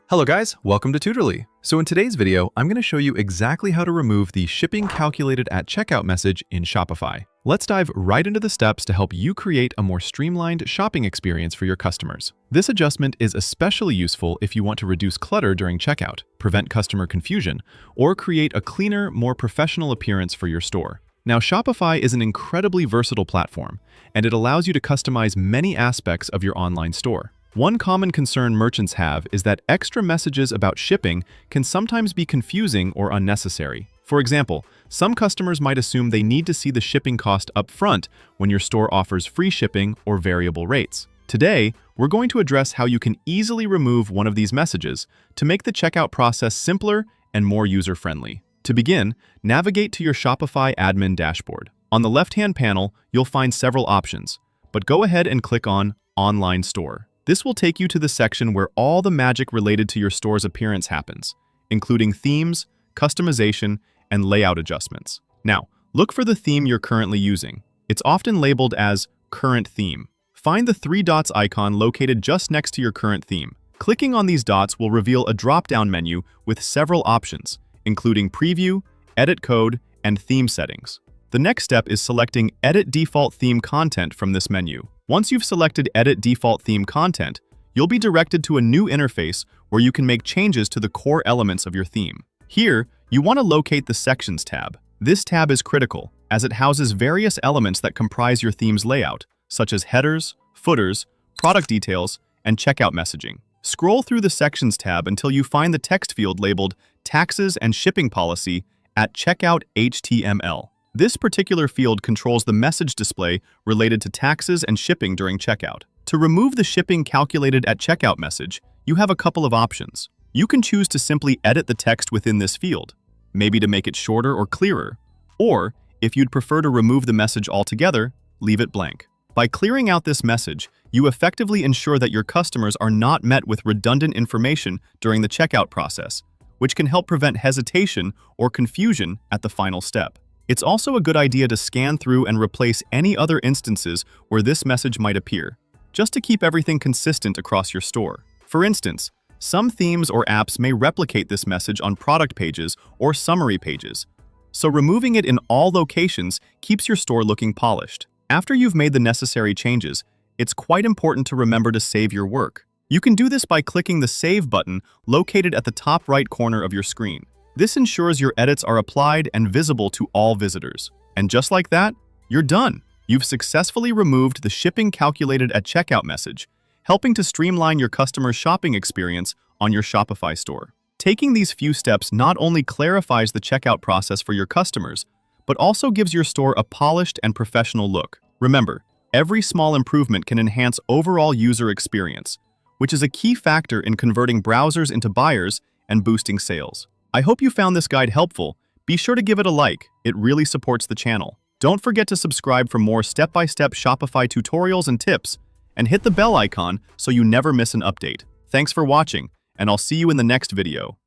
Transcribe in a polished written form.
Hello guys, welcome to Tutorly. So in today's video, I'm going to show you exactly how to remove the shipping calculated at checkout message in Shopify. Let's dive right into the steps to help you create a more streamlined shopping experience for your customers. This adjustment is especially useful if you want to reduce clutter during checkout, prevent customer confusion, or create a cleaner, more professional appearance for your store. Now, Shopify is an incredibly versatile platform, and it allows you to customize many aspects of your online store. One common concern merchants have is that extra messages about shipping can sometimes be confusing or unnecessary. For example, some customers might assume they need to see the shipping cost up front when your store offers free shipping or variable rates. Today, we're going to address how you can easily remove one of these messages to make the checkout process simpler and more user-friendly. To begin, navigate to your Shopify admin dashboard. On the left-hand panel, you'll find several options, but go ahead and click on Online Store. This will take you to the section where all the magic related to your store's appearance happens, including themes, customization, and layout adjustments. Now, look for the theme you're currently using. It's often labeled as Current Theme. Find the three dots icon located just next to your current theme. Clicking on these dots will reveal a drop-down menu with several options, including Preview, Edit Code, and Theme Settings. The next step is selecting Edit Default Theme Content from this menu. Once you've selected Edit Default Theme Content, you'll be directed to a new interface where you can make changes to the core elements of your theme. Here, you want to locate the Sections tab. This tab is critical, as it houses various elements that comprise your theme's layout, such as headers, footers, product details, and checkout messaging. Scroll through the Sections tab until you find the text field labeled Taxes and Shipping Policy at Checkout HTML. This particular field controls the message display related to taxes and shipping during checkout. To remove the shipping calculated at checkout message, you have a couple of options. You can choose to simply edit the text within this field, maybe to make it shorter or clearer, or if you'd prefer to remove the message altogether, leave it blank. By clearing out this message, you effectively ensure that your customers are not met with redundant information during the checkout process, which can help prevent hesitation or confusion at the final step. It's also a good idea to scan through and replace any other instances where this message might appear, just to keep everything consistent across your store. For instance, some themes or apps may replicate this message on product pages or summary pages, so removing it in all locations keeps your store looking polished. After you've made the necessary changes, it's quite important to remember to save your work. You can do this by clicking the Save button located at the top right corner of your screen. This ensures your edits are applied and visible to all visitors. And just like that, you're done. You've successfully removed the shipping calculated at checkout message, helping to streamline your customer's shopping experience on your Shopify store. Taking these few steps not only clarifies the checkout process for your customers, but also gives your store a polished and professional look. Remember, every small improvement can enhance overall user experience, which is a key factor in converting browsers into buyers and boosting sales. I hope you found this guide helpful. Be sure to give it a like, it really supports the channel. Don't forget to subscribe for more step-by-step Shopify tutorials and tips, and hit the bell icon so you never miss an update. Thanks for watching, and I'll see you in the next video.